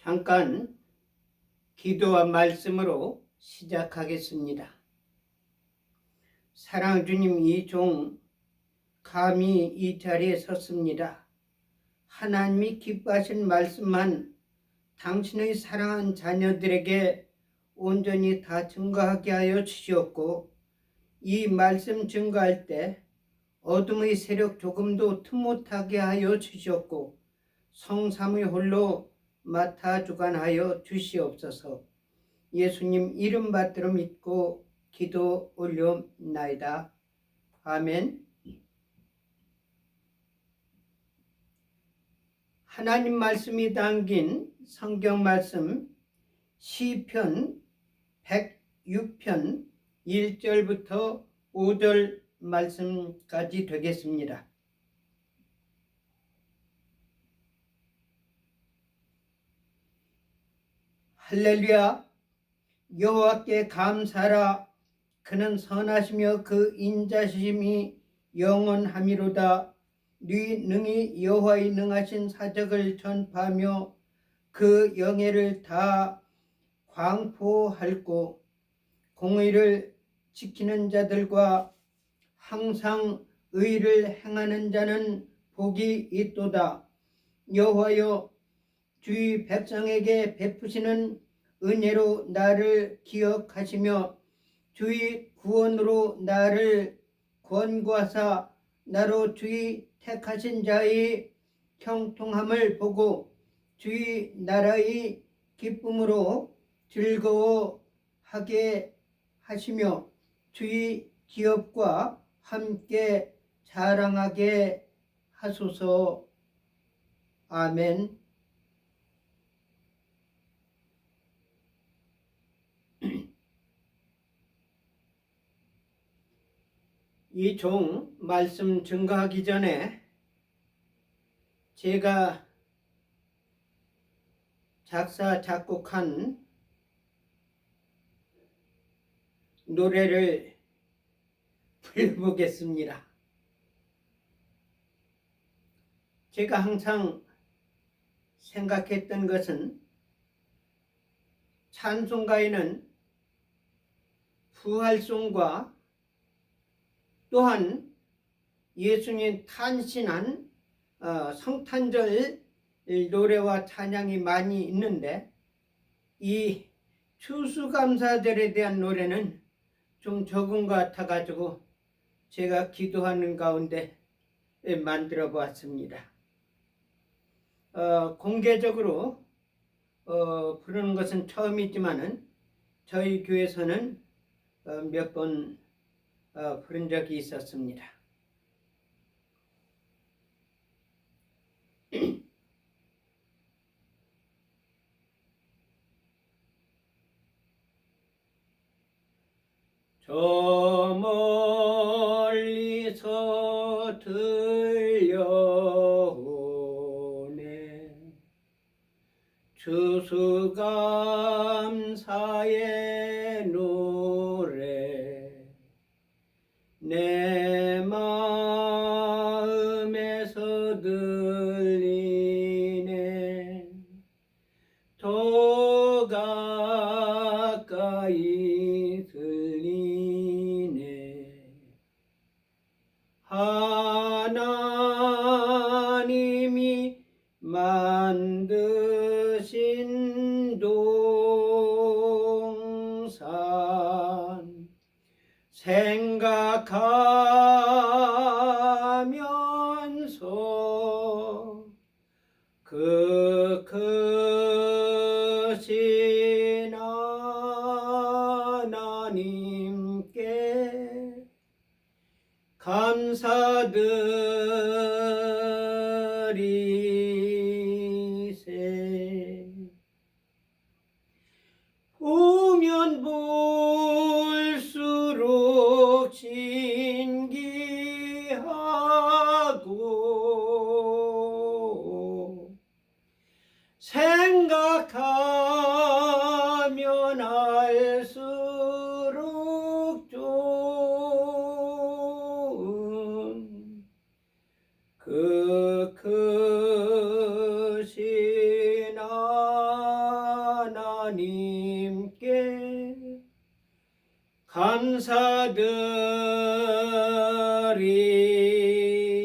잠깐 기도와 말씀으로 시작하겠습니다. 사랑하는 주님, 이 종 감히 이 자리에 섰습니다. 하나님이 기뻐하신 말씀만 당신의 사랑하는 자녀들에게 온전히 다 증거하게 하여 주시옵고, 이 말씀 증거할 때 어둠의 세력 조금도 틈 못하게 하여 주시옵고, 성삼의 홀로 맡아 주관하여 주시옵소서. 예수님 이름 받들어 믿고 기도 올려옵나이다. 아멘. 하나님 말씀이 담긴 성경 말씀 시편 106편 1절부터 5절 말씀까지 되겠습니다. 할렐루야. 여호와께 감사하라. 그는 선하시며 그 인자심이 영원하미로다. 네 능히 여호와의 능하신 사적을 전파하며 그 영예를 다 광포할고, 공의를 지키는 자들과 항상 의를 행하는 자는 복이 있도다. 여호와여, 주의 백성에게 베푸시는 은혜로 나를 기억하시며 주의 구원으로 나를 권고하사 나로 주의 택하신 자의 형통함을 보고 주의 나라의 기쁨으로 즐거워하게 하시며 주의 기업과 함께 자랑하게 하소서. 아멘. 이 종 말씀 증거하기 전에 제가 작사 작곡한 노래를 불러보겠습니다. 제가 항상 생각했던 것은 찬송가에는 부활송과 또한 예수님 탄신한 성탄절 노래와 찬양이 많이 있는데, 이 추수감사절에 대한 노래는 좀 적은 것 같아가지고 제가 기도하는 가운데 만들어 보았습니다. 공개적으로 부르는 것은 처음이지만은 저희 교회에서는 몇 번 부른 적이 있었습니다. 저 멀리서 들려오네 추수감사의 노래, 내 마음에서 들리네 더 가까이 들리네. 하나님이 만드신 동산 생각하면서 그 크신 하나님께 감사드리세. 보면 볼수록 신기하고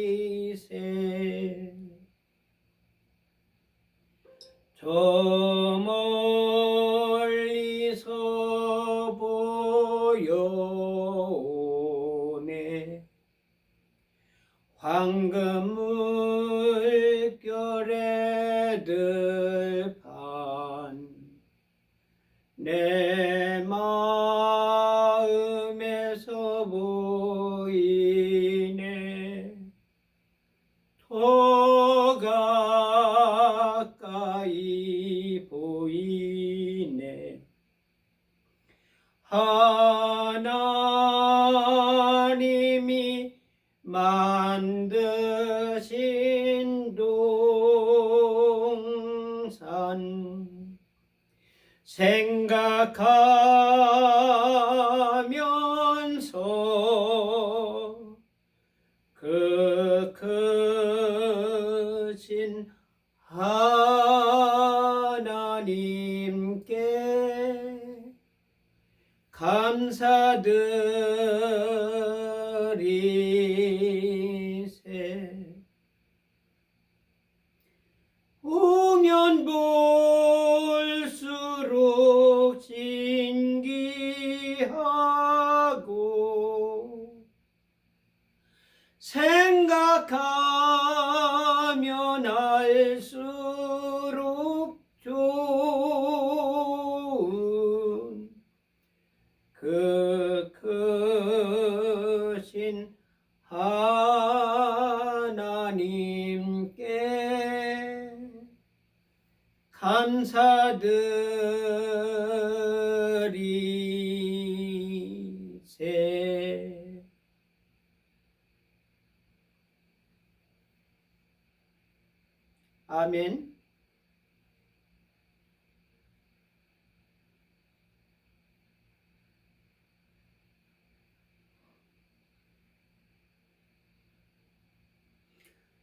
감사드리세. 저 멀리서 보여오네 황금 물결의 들판 내 마음에서 보이네 더 가까이 보이네 하나님이 만드신 동산 생각하면서 그 크신 하나님께 감사드리세. 오면 볼수록 신기하고 생각하면 알수록 좋은 그 크신 하나님께 감사드리세. 아멘.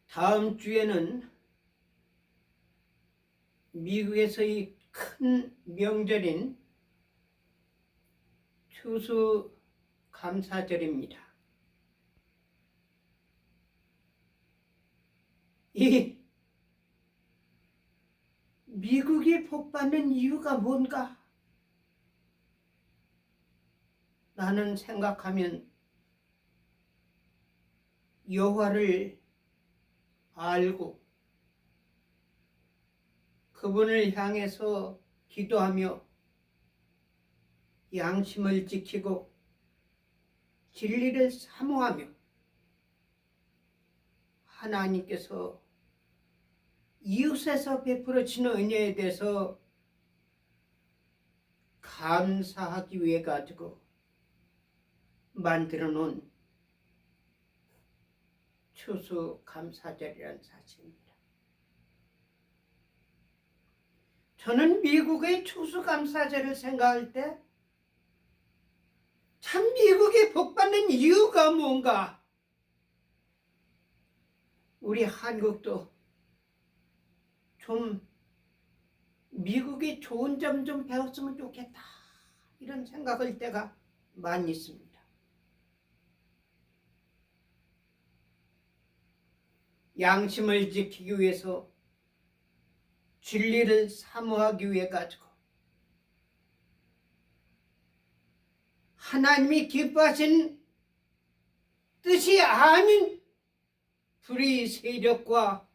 다음 주에는 미국에서의 큰 명절인 추수감사절입니다. 이 미국이 복받는 이유가 뭔가? 나는 생각하면 여호와를 알고 그분을 향해서 기도하며 양심을 지키고 진리를 사모하며 하나님께서 이웃에서 베풀어지는 은혜에 대해서 감사하기 위해 가지고 만들어 놓은 추수감사절이라는 사실입니다. 저는 미국의 추수감사절을 생각할 때 참 미국이 복받는 이유가 뭔가? 우리 한국도 좀 미국이 좋은 점 좀 배웠으면 좋겠다 이런 생각할 때가 많이 있습니다. 양심을 지키기 위해서 진리를 사모하기 위해 가지고 하나님이 기뻐하신 뜻이 아닌 불의 세력과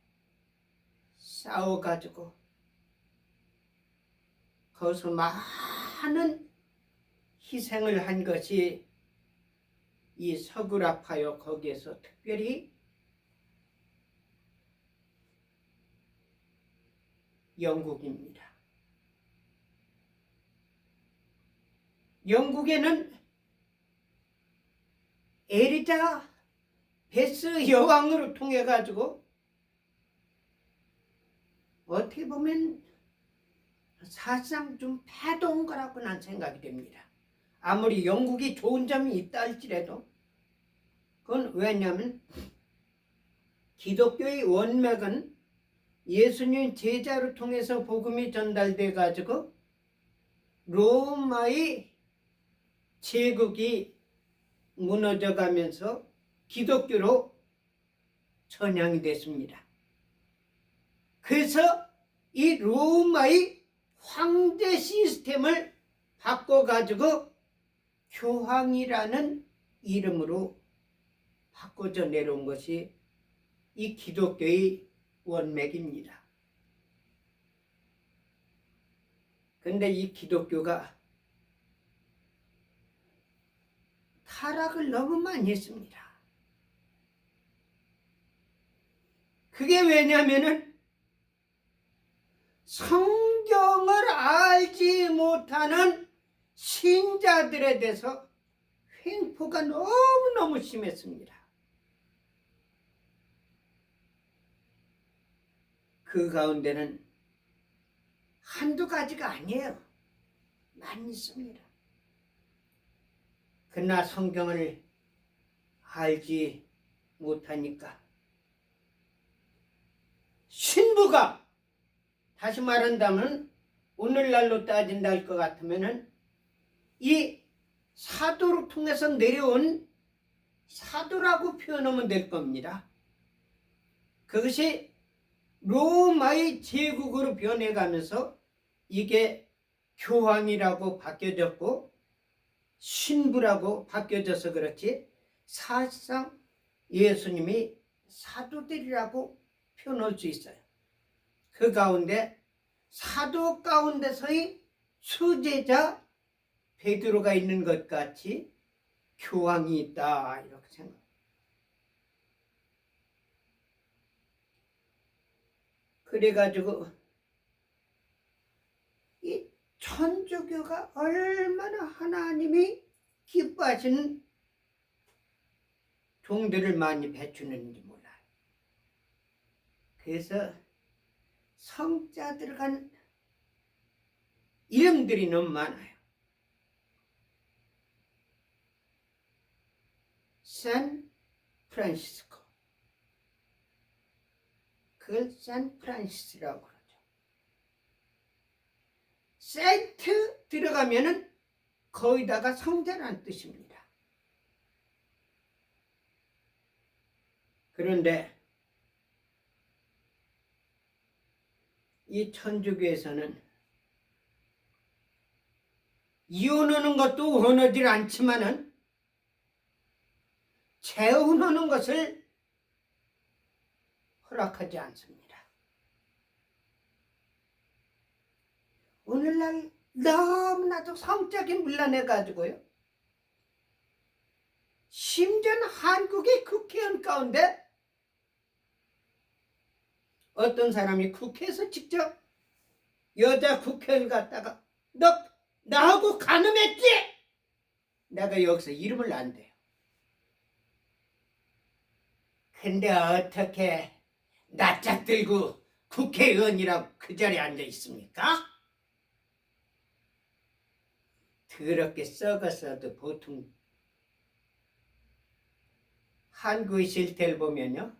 싸워가지고 거기서 많은 희생을 한 것이 이 서구라파요 거기에서 특별히 영국입니다. 영국에는 에리자 베스 여왕으로 통해 가지고 어떻게 보면 사실상 좀 패도한 거라고 난 생각이 됩니다. 아무리 영국이 좋은 점이 있다 할지라도 그건 왜냐하면 기독교의 원맥은 예수님 제자로 통해서 복음이 전달돼 가지고 로마의 제국이 무너져가면서 기독교로 전향이 됐습니다. 그래서 이 로마의 황제 시스템을 바꿔가지고 교황이라는 이름으로 바꿔져 내려온 것이 이 기독교의 원맥입니다. 근데 이 기독교가 타락을 너무 많이 했습니다. 그게 왜냐면은 성경을 알지 못하는 신자들에 대해서 횡포가 너무너무 심했습니다. 그 가운데는 한두 가지가 아니에요. 많이 있습니다. 그러나 성경을 알지 못하니까 신부가, 다시 말한다면 오늘날로 따진다 할 것 같으면은 이 사도를 통해서 내려온 사도라고 표현하면 될 겁니다. 그것이 로마의 제국으로 변해가면서 이게 교황이라고 바뀌어졌고 신부라고 바뀌어져서 그렇지, 사실상 예수님이 사도들이라고 표현할 수 있어요. 그 가운데 사도 가운데서의 수제자 베드로가 있는 것 같이 교황이 있다, 이렇게 생각합니다. 그래가지고 이 천주교가 얼마나 하나님이 기뻐하시는 종들을 많이 배추는지 몰라요. 그래서 성자 들어간 이름들이 너무 많아요. 산 프란시스코, 그걸 산 프란시스라고 그러죠. 세인트 들어가면은 거기다가 성자라는 뜻입니다. 그런데 이 천주교에서는 이혼하는 것도 원하지 않지만은 재혼하는 것을 허락하지 않습니다. 오늘날 너무나도 성적이 문란해가지고요, 심지어는 한국의 국회의원 가운데 어떤 사람이 국회에서 직접 여자 국회의원 갖다가 너 나하고 간음했지? 내가 여기서 이름을 안 대요. 근데 어떻게 낯짝 들고 국회의원이라고 그 자리에 앉아 있습니까? 더럽게 썩었어도 보통 한국의 실태를 보면요,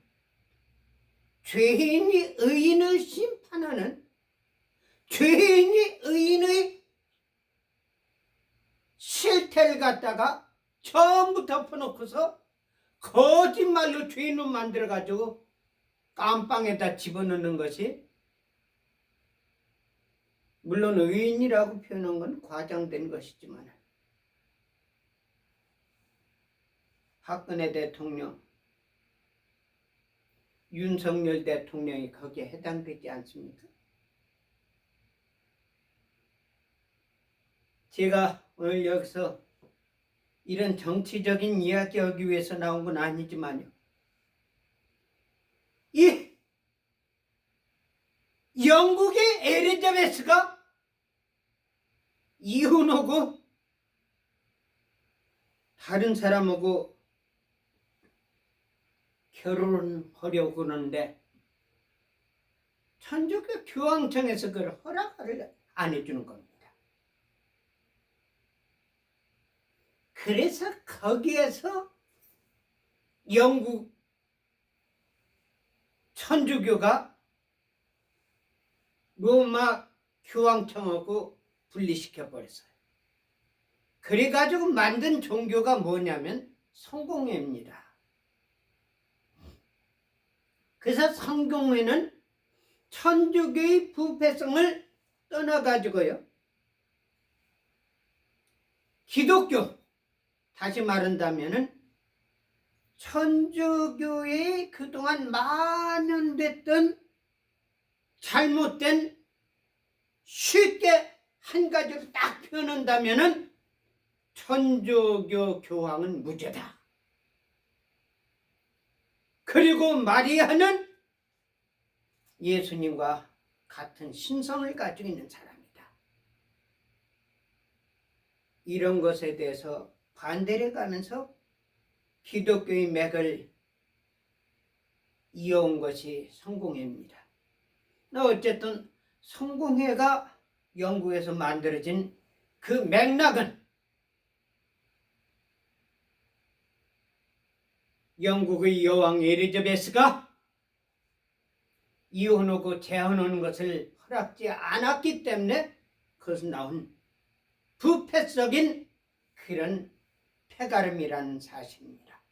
죄인이 의인을 심판하는, 죄인이 의인의 실태를 갖다가 전부 덮어놓고서 거짓말로 죄인을 만들어가지고 깜빵에다 집어넣는 것이, 물론 의인이라고 표현한 건 과장된 것이지만 박근혜 대통령, 윤석열 대통령이 거기에 해당되지 않습니까? 제가 오늘 여기서 이런 정치적인 이야기하기 위해서 나온 건 아니지만요, 이 영국의 엘리자베스가 이혼하고 다른 사람하고 결혼하려고 하는데 천주교 교황청에서 그걸 허락을 안 해주는 겁니다. 그래서 거기에서 영국 천주교가 로마 교황청하고 분리시켜 버렸어요. 그래가지고 만든 종교가 뭐냐면 성공회입니다. 그래서 성공회는 천주교의 부패성을 떠나가지고요, 기독교, 다시 말한다면은 천주교의 그동안 만연됐던 잘못된, 쉽게 한 가지로 딱 표현한다면은 천주교 교황은 무죄다. 그리고 마리아는 예수님과 같은 신성을 가지고 있는 사람이다. 이런 것에 대해서 반대를 가면서 기독교의 맥을 이어온 것이 성공회입니다. 어쨌든 성공회가 영국에서 만들어진 그 맥락은 영국의 여왕 엘리자베스가 이혼하고 재혼하는 것을 허락지 않았기 때문에 그것은 나온 부패적인 그런 폐가름이라는 사실입니다.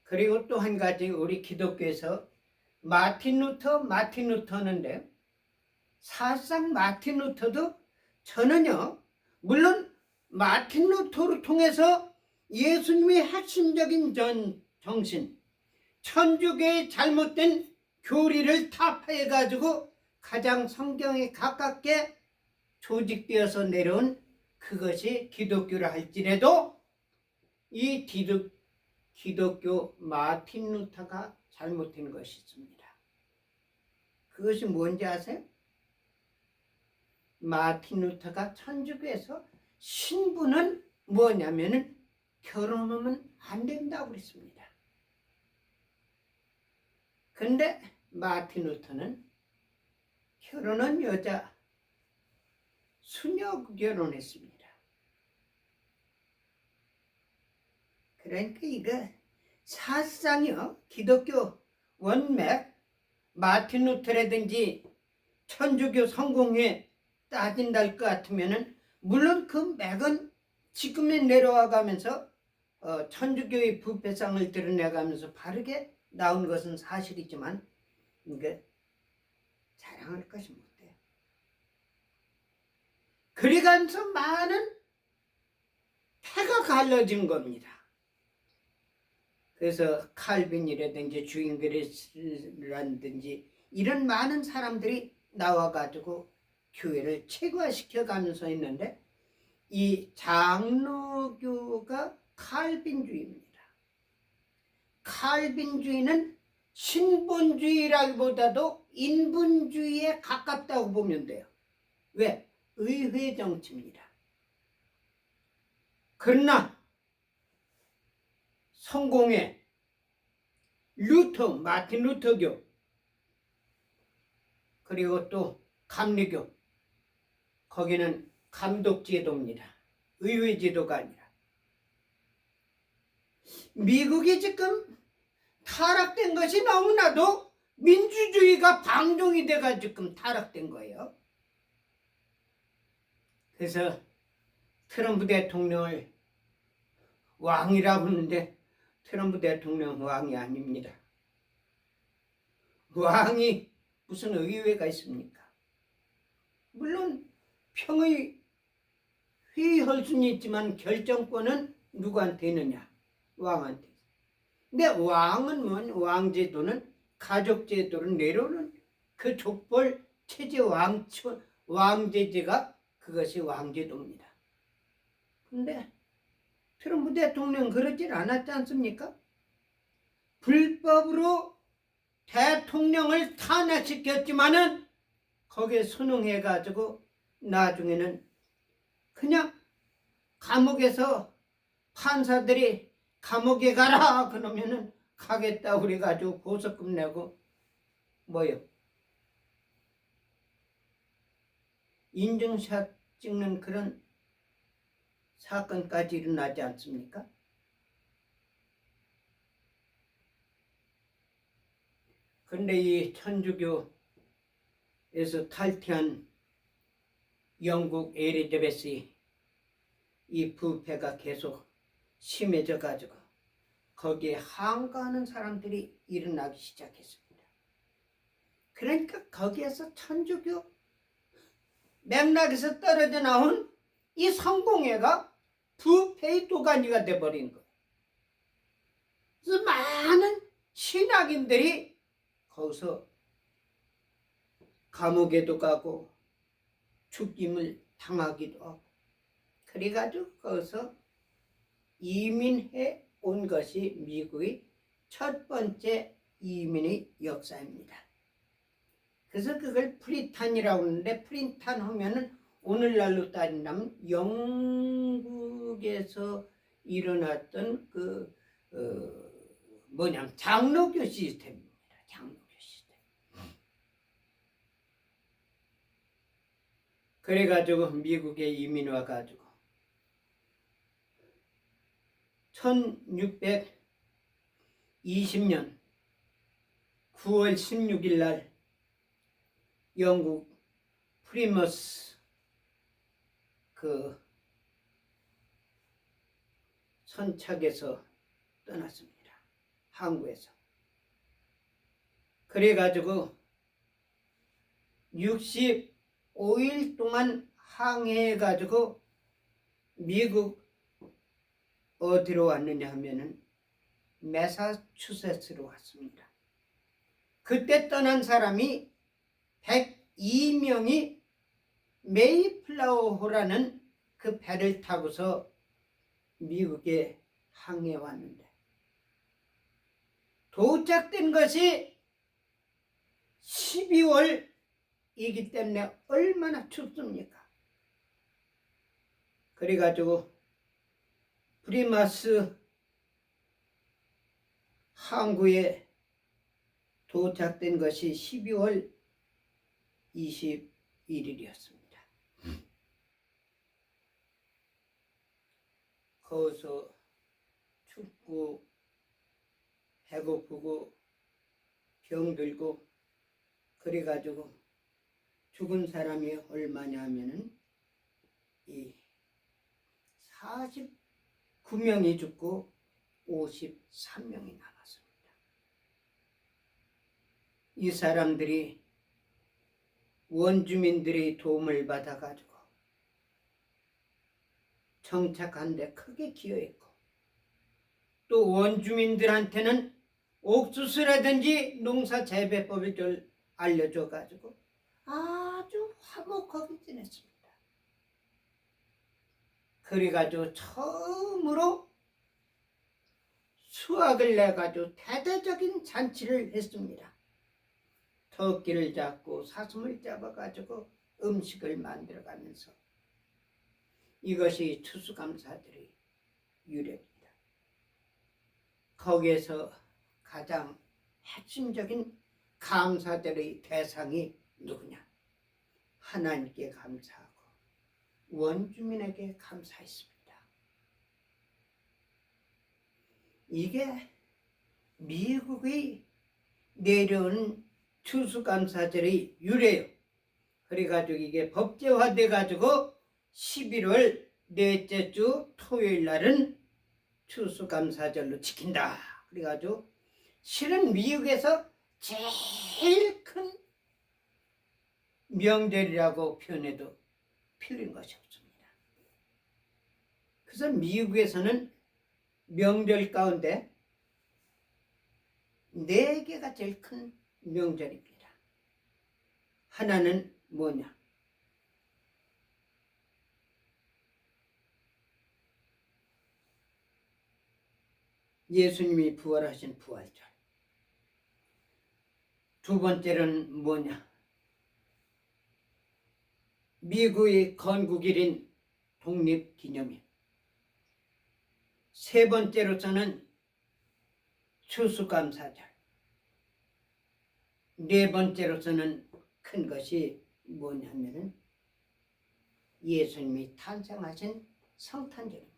그리고 또 한 가지, 우리 기독교에서 마틴 루터 하는데, 사실상 마틴 루터도 저는요, 물론 마틴 루터를 통해서 예수님의 핵심적인 정신, 천주교의 잘못된 교리를 타파해가지고 가장 성경에 가깝게 조직되어서 내려온 그것이 기독교라 할지라도 이 기독교 마틴 루터가 잘못된 것이 있습니다. 그것이 뭔지 아세요? 마틴 루터가 천주교에서 신부는 뭐냐면은 결혼하면 안 된다고 그랬습니다. 근데 마틴 루터는 결혼한 여자 수녀 결혼했습니다. 그러니까 이거 사실상요, 기독교 원맥 마틴 루터라든지 천주교 성공회 따진다 것 같으면은, 물론 그 맥은 지금에 내려와 가면서 천주교의 부패성을 드러내가면서 바르게 나온 것은 사실이지만 이게 자랑할 것이 못 돼요. 그래가면서 많은 패가 갈라진 겁니다. 그래서 칼빈이라든지 주인그리스라든지 이런 많은 사람들이 나와가지고 교회를 체계화시켜가면서 했는데, 이 장로교가 칼빈주의입니다. 칼빈주의는 신본주의라기보다도 인본주의에 가깝다고 보면 돼요. 왜? 의회 정치입니다. 그러나 성공회, 마틴 루터교, 그리고 또 감리교, 거기는 감독제도입니다. 의회제도가 아니라. 미국이 지금 타락된 것이 너무나도 민주주의가 방종이 돼가 지금 타락된 거예요. 그래서 트럼프 대통령을 왕이라고 하는데 트럼프 대통령 왕이 아닙니다. 왕이 무슨 의회가 있습니까? 물론 평의 회의할 수는 있지만 결정권은 누구한테 있느냐? 왕한테. 근데 왕은 왕제도는 가족제도를 내려오는 그 족벌 체제 왕제제가 그것이 왕제도입니다. 근데 트럼프 대통령 그러질 않았지 않습니까? 불법으로 대통령을 탄핵시켰지만은 거기에 순응해가지고 나중에는 그냥 감옥에서 판사들이 감옥에 가라 그러면은 가겠다 그래가지고 보석금 내고 인증샷 찍는 그런 사건까지 일어나지 않습니까? 그런데 이 천주교에서 탈퇴한 영국 엘리자베스 이 부패가 계속 심해져 가지고 거기에 항거하는 사람들이 일어나기 시작했습니다. 그러니까 거기에서 천주교 맥락에서 떨어져 나온 이 성공회가 부패의 도가니가 돼버린 거예요. 그래서 많은 신학인들이 거기서 감옥에도 가고 죽임을 당하기도 하고, 그래가지고 거기서 이민해 온 것이 미국의 첫 번째 이민의 역사입니다. 그래서 그걸 프리탄이라고 하는데, 프리탄 하면은 오늘날로 따진다면 영국에서 일어났던 장로교 시스템입니다. 장로교 시스템. 그래가지고 미국에 이민 와가지고 1620년 9월 16일 날 영국 프리머스 선착에서 떠났습니다. 항구에서. 그래가지고 65일 동안 항해해가지고 미국 어디로 왔느냐 하면은 매사추세츠로 왔습니다. 그때 떠난 사람이 102명이 메이플라워호라는 그 배를 타고서 미국에 항해해 왔는데, 도착된 것이 12월이기 때문에 얼마나 춥습니까? 그래가지고 프리마스 항구에 도착된 것이 12월 21일이었습니다. 거기서 춥고 배고프고 병들고 그래가지고 죽은 사람이 얼마냐 하면은 이 49명이 죽고 53명이 남았습니다. 이 사람들이 원주민들의 도움을 받아가지고 정착한 데 크게 기여했고, 또 원주민들한테는 옥수수라든지 농사 재배법을 좀 알려줘가지고 아주 화목하게 지냈습니다. 그래가지고 처음으로 수확을 내가지고 대대적인 잔치를 했습니다. 토끼를 잡고 사슴을 잡아가지고 음식을 만들어가면서, 이것이 추수감사절의 유래입니다. 거기에서 가장 핵심적인 감사절의 대상이 누구냐? 하나님께 감사하고 원주민에게 감사했습니다. 이게 미국의 내려온 추수감사절의 유래요. 그래가지고 이게 법제화돼가지고 11월 넷째 주 토요일 날은 추수감사절로 지킨다. 그래가지고 실은 미국에서 제일 큰 명절이라고 표현해도 틀린 것이 없습니다. 그래서 미국에서는 명절 가운데 4개가 제일 큰 명절입니다. 하나는 뭐냐? 예수님이 부활하신 부활절. 두 번째는 뭐냐? 미국의 건국일인 독립기념일. 세 번째로서는 추수감사절. 네 번째로서는 큰 것이 뭐냐면은 예수님이 탄생하신 성탄절입니다.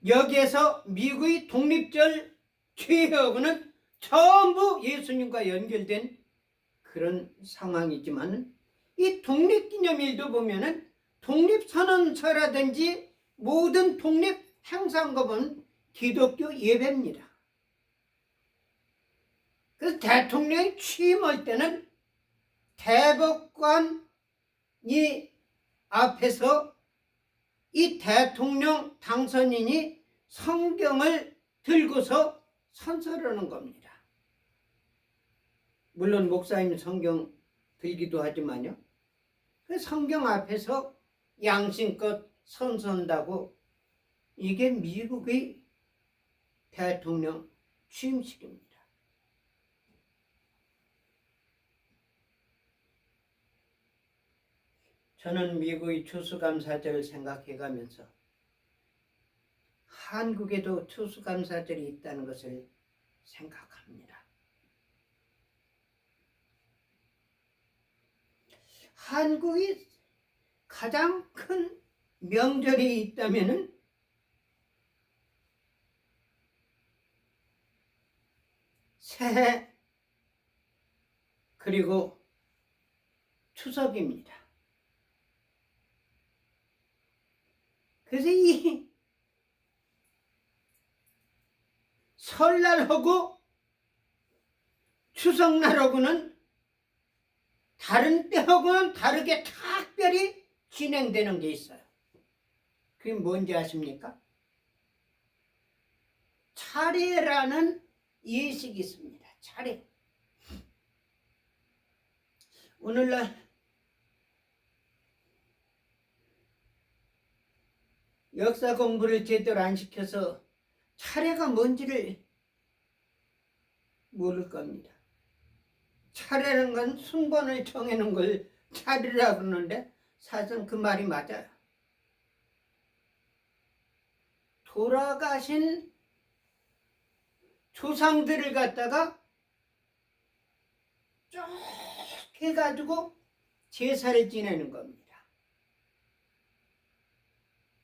여기에서 미국의 독립절 최하고는 전부 예수님과 연결된 그런 상황이지만, 이 독립기념일도 보면은 독립선언서라든지 모든 독립 행사법은 기독교 예배입니다. 그래서 대통령이 취임할 때는 대법관이 앞에서 이 대통령 당선인이 성경을 들고서 선서하는 겁니다. 물론 목사님 성경 들기도 하지만요. 그 성경 앞에서 양심껏 선서한다고 이게 미국의 대통령 취임식입니다. 저는 미국의 추수감사절을 생각해가면서 한국에도 추수감사절이 있다는 것을 생각합니다. 한국이 가장 큰 명절이 있다면은 새해 그리고 추석입니다. 그래서 이 설날하고 추석날하고는 다른 때하고는 다르게 특별히 진행되는 게 있어요. 그게 뭔지 아십니까? 차례라는 예식이 있습니다. 차례. 오늘날 역사 공부를 제대로 안 시켜서 차례가 뭔지를 모를 겁니다. 차례라는 건 순번을 정해놓은 걸 차례라고 그러는데 사실은 그 말이 맞아요. 돌아가신 조상들을 갖다가 쭉 해가지고 제사를 지내는 겁니다.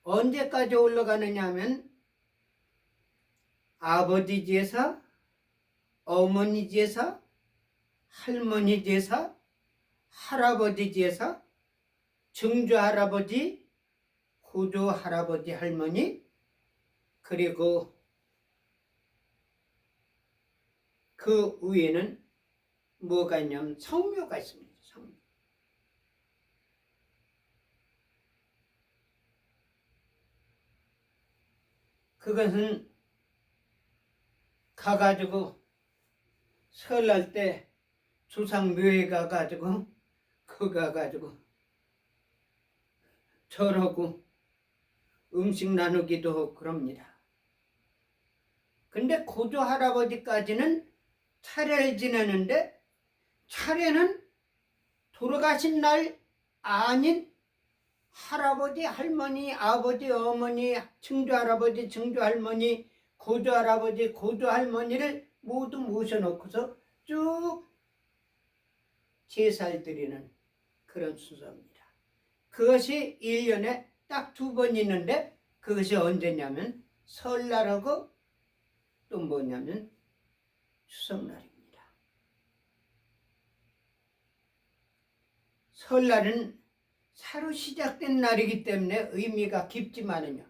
언제까지 올라가느냐 하면 아버지 제사, 어머니 제사, 할머니 제사, 할아버지 제사, 증조 할아버지, 고조 할아버지 할머니, 그리고 그 위에는 뭐가 있냐면 성묘가 있습니다. 성묘. 그것은 가가지고 설날 때 조상묘에 가가지고 그 가가지고 절하고 음식 나누기도 하고 그럽니다. 근데 고조 할아버지까지는 차례를 지내는데 차례는 돌아가신 날 아닌 할아버지, 할머니, 아버지, 어머니, 증조 할아버지, 증조 할머니, 고조 할아버지, 고조 할머니를 모두 모셔놓고서 쭉 제사를 드리는 그런 순서입니다. 그것이 1년에 딱 2번 있는데 그것이 언제냐면 설날하고 또 뭐냐면 추석날입니다. 설날은 새로 시작된 날이기 때문에 의미가 깊지만은요.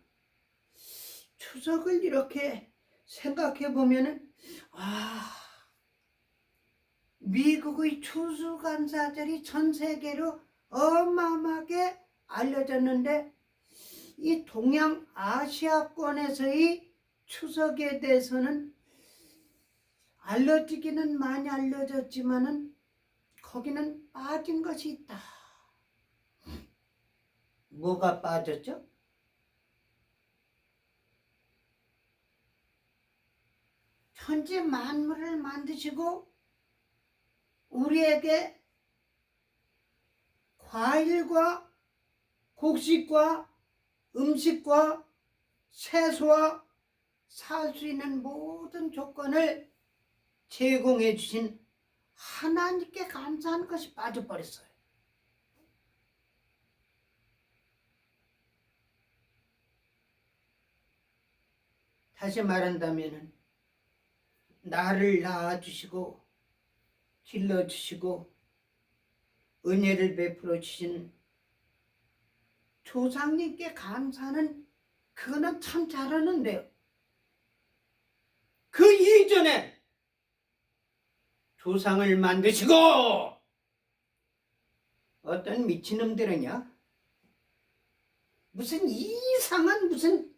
추석을 이렇게 생각해 보면은 미국의 추수감사절이 전 세계로 어마어마하게 알려졌는데 이 동양아시아권에서의 추석에 대해서는 알려지기는 많이 알려졌지만은 거기는 빠진 것이 있다. 뭐가 빠졌죠? 천지 만물을 만드시고 우리에게 과일과 곡식과 음식과 채소와 살 수 있는 모든 조건을 제공해 주신 하나님께 감사하는 것이 빠져버렸어요. 다시 말한다면 나를 낳아주시고 길러주시고 은혜를 베풀어 주신 조상님께 감사하는 그거는 참 잘하는데요. 그 이전에 조상을 만드시고 어떤 미친놈들은요, 무슨 이상한 무슨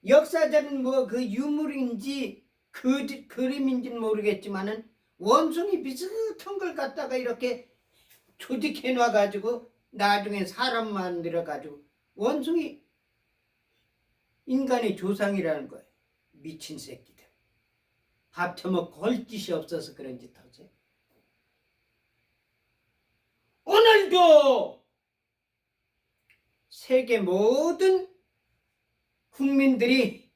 역사적인 뭐 그 유물인지 그림인지는 모르겠지만은 원숭이 비슷한 걸 갖다가 이렇게 조직해 놔가지고 나중에 사람 만들어가지고 원숭이 인간의 조상이라는 거예요. 미친 새끼들. 밥 처먹고 할 짓이 없어서 그런 짓 하지. 오늘도 세계 모든 국민들이,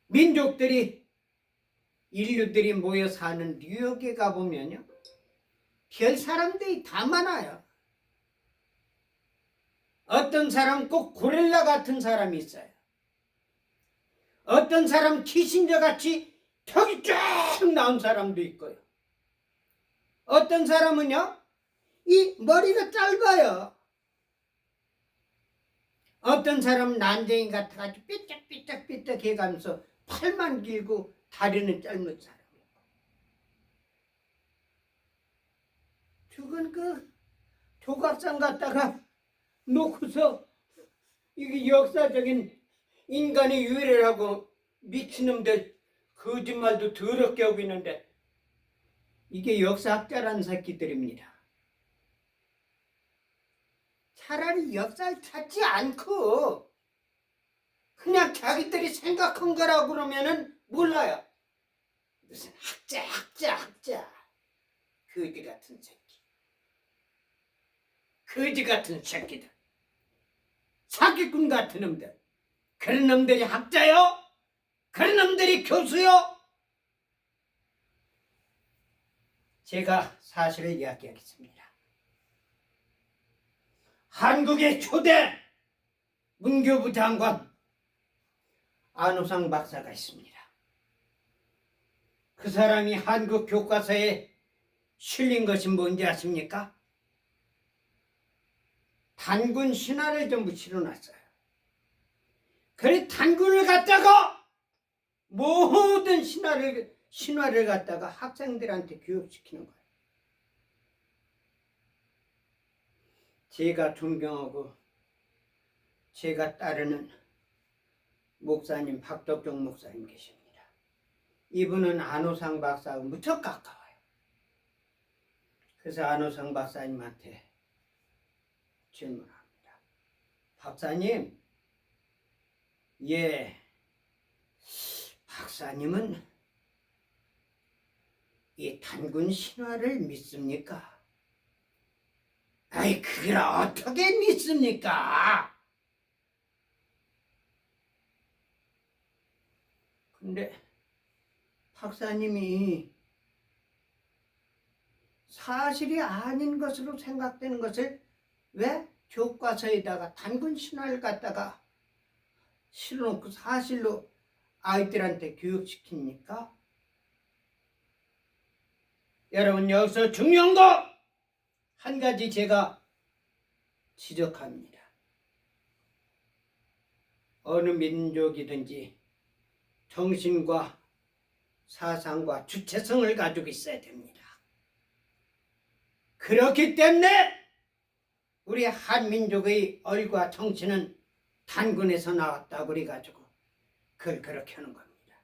민족들이, 인류들이 모여 사는 뉴욕에 가보면요, 별 사람들이 다 많아요. 어떤 사람 꼭 고릴라 같은 사람이 있어요. 어떤 사람 키신저 같이 턱이 쫙 나온 사람도 있고요. 어떤 사람은요, 이 머리가 짧아요. 어떤 사람은 난쟁이 같아가지고 삐딱삐딱 해가면서 팔만 길고 다리는 짧은 사람. 죽은 그 조각상 갖다가 놓고서 이게 역사적인 인간의 유래라고 미친놈들 거짓말도 더럽게 하고 있는데, 이게 역사학자라는 새끼들입니다. 차라리 역사를 찾지 않고 그냥 자기들이 생각한 거라고 그러면은 몰라요. 무슨 학자 거지 같은 새끼, 거지 같은 새끼들, 사기꾼 같은 놈들. 그런 놈들이 학자요? 그런 놈들이 교수요? 제가 사실을 이야기하겠습니다. 한국의 초대 문교부 장관 안호상 박사가 있습니다. 그 사람이 한국 교과서에 실린 것이 뭔지 아십니까? 단군 신화를 전부 실어놨어요. 그래 단군을 갖다가 모든 신화를 갖다가 학생들한테 교육시키는 거예요. 제가 존경하고 제가 따르는 목사님 박덕종 목사님 계십니다. 이분은 안호상 박사하고 무척 가까워요. 그래서 안호상 박사님한테 질문합니다. 박사님, 예, 박사님은 이 단군 신화를 믿습니까? 아이, 그걸 어떻게 믿습니까? 근데 박사님이 사실이 아닌 것으로 생각되는 것을 왜 교과서에다가 단군 신화를 갖다가 실어놓고 사실로 아이들한테 교육시킵니까? 여러분, 여기서 중요한 거 한 가지 제가 지적합니다. 어느 민족이든지 정신과 사상과 주체성을 가지고 있어야 됩니다. 그렇기 때문에 우리 한민족의 얼과 정신은 단군에서 나왔다고 그래가지고 그걸 그렇게 하는 겁니다.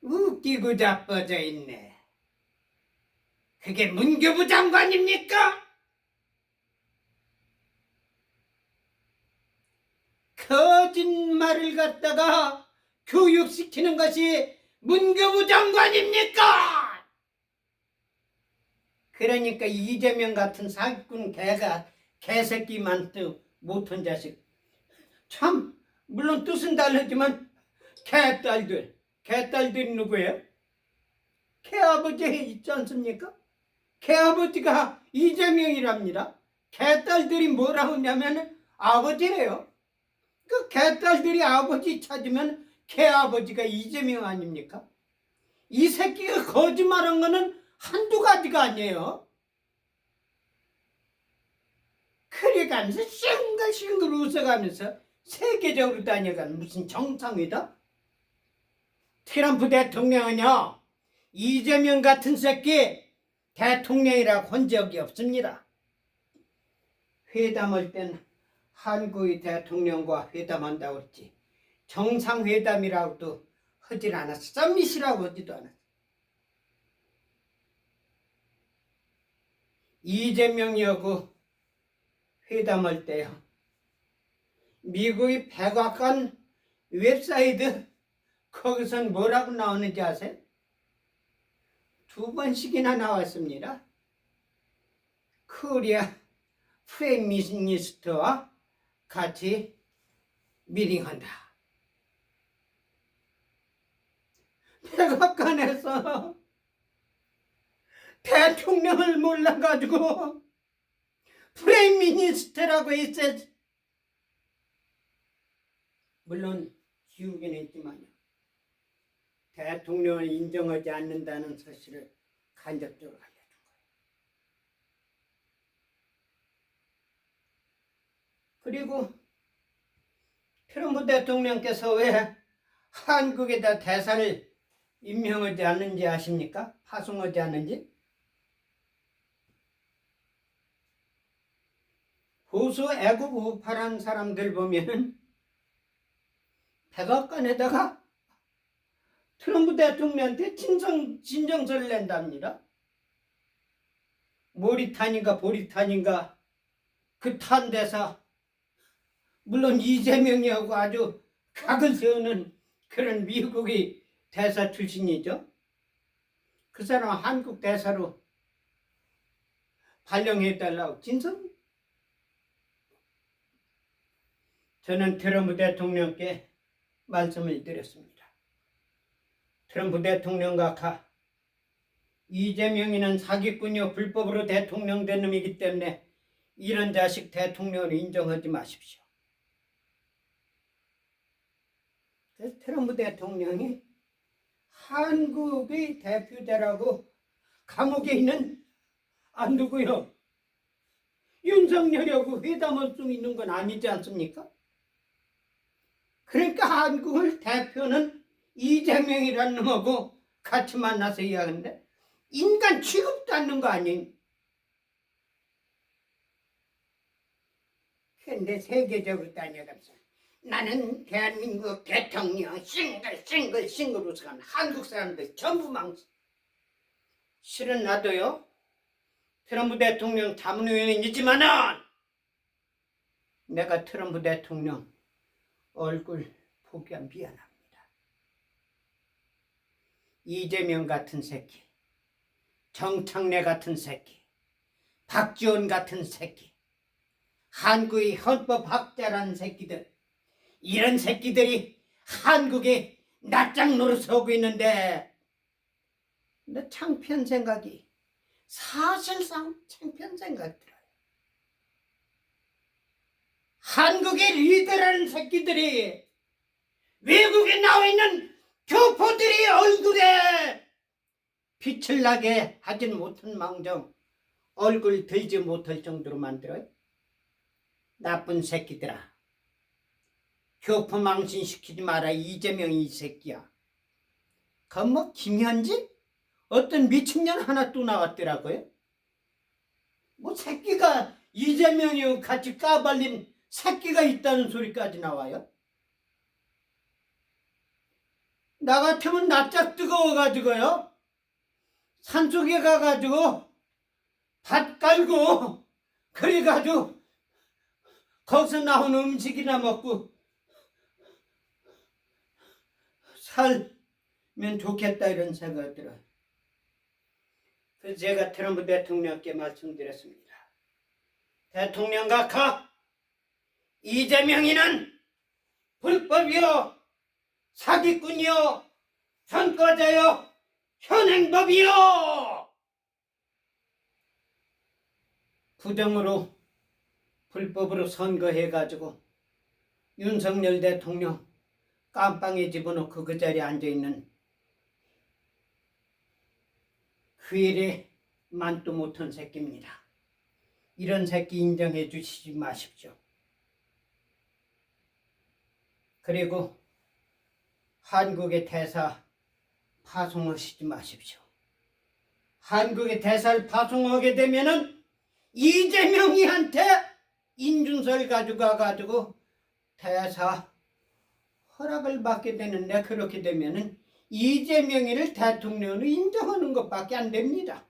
웃기고 자빠져 있네. 그게 문교부 장관입니까? 거짓말을 갖다가 교육시키는 것이 문교부 장관입니까? 그러니까 이재명 같은 사기꾼 개새끼만 못한 자식, 참 물론 뜻은 다르지만 개딸들이 누구예요? 개아버지 있지 않습니까? 개아버지가 이재명이랍니다. 개딸들이 뭐라고 하냐면 아버지래요. 그 개딸들이 아버지 찾으면 개아버지가 이재명 아닙니까? 이 새끼가 거짓말한 거는 한두 가지가 아니에요. 그 그래가면서 싱글싱글 웃어가면서 세계적으로 다녀간 무슨 정상회담? 트럼프 대통령은요, 이재명 같은 새끼 대통령이라고 한 적이 없습니다. 회담할 땐 한국의 대통령과 회담한다고 했지 정상회담이라고도 하질 않았어. 썸밋이라고 하지도 않았어. 이재명이하고 회담할 때요, 미국의 백악관 웹사이트 거기선 뭐라고 나오는지 아세요? 2번씩이나 나왔습니다. 코리아 프레임 미니스터와 같이 미팅한다. 백악관에서 대통령을 몰라가지고 프레임 미니스터라고 했어야지. 물론 지우긴 했지만요, 대통령을 인정하지 않는다는 사실을 간접적으로 알려준 거예요. 그리고 트럼프 대통령께서 왜 한국에다 대사를 임명하지 않는지 아십니까? 파송하지 않는지? 보수 애국 우파란 사람들 보면은 백악관에다가 트럼프 대통령한테 진정서를 낸답니다. 보리탄인가 그 탄 대사, 물론 이재명이하고 아주 각을 세우는 그런 미국의 대사 출신이죠. 그 사람 한국 대사로 발령해달라고 진성? 저는 트럼프 대통령께 말씀을 드렸습니다. 트럼프 대통령과 이재명이는 사기꾼이요 불법으로 대통령 된 놈이기 때문에 이런 자식 대통령을 인정하지 마십시오. 그래서 트럼프 대통령이 한국의 대표자라고 감옥에 있는 안 누구요? 윤석열하고 회담할 수 있는 건 아니지 않습니까? 그러니까 한국을 대표는 이재명이라는 놈하고 같이 만나서 이야기하는데 인간 취급도 않는 거 아니에요? 근데 세계적으로 다녀가면서 나는 대한민국 대통령 싱글 웃어가면 한국 사람들 전부 망치. 실은 나도요, 트럼프 대통령 자문위원이지만은 내가 트럼프 대통령 얼굴 보기가 미안합니다. 이재명 같은 새끼, 정청래 같은 새끼, 박지원 같은 새끼, 한국의 헌법학자라는 새끼들, 이런 새끼들이 한국에 낯장 노릇하고 있는데 근데 창피한 생각이, 사실상 창피한 생각이 들어요. 한국의 리더라는 새끼들이 외국에 나와 있는 교포들이 얼굴에 빛을 나게 하진 못한 망정 얼굴 들지 못할 정도로 만들어요. 나쁜 새끼들아, 교포 망신시키지 마라. 이재명이 이 새끼야. 그 김현지? 어떤 미친년 하나 또 나왔더라고요. 새끼가 이재명이 같이 까발린 새끼가 있다는 소리까지 나와요. 나 같으면 낯짝 뜨거워가지고요, 산속에 가가지고 밭 깔고 그래가지고 거기서 나온 음식이나 먹고 살면 좋겠다 이런 생각이 들어요. 그래서 제가 트럼프 대통령께 말씀드렸습니다. 대통령과 이재명이는 불법이요, 사기꾼이요, 선거자요, 현행법이요. 부정으로 불법으로 선거해가지고 윤석열 대통령 깜빵에 집어넣고 그 자리에 앉아있는 그 일에 만도 못한 새끼입니다. 이런 새끼 인정해 주시지 마십시오. 그리고 한국의 대사 파송하시지 마십시오. 한국의 대사를 파송하게 되면은 이재명이한테 인준서를 가지고 대사 허락을 받게 되는데, 그렇게 되면은 이재명이를 대통령으로 인정하는 것밖에 안 됩니다.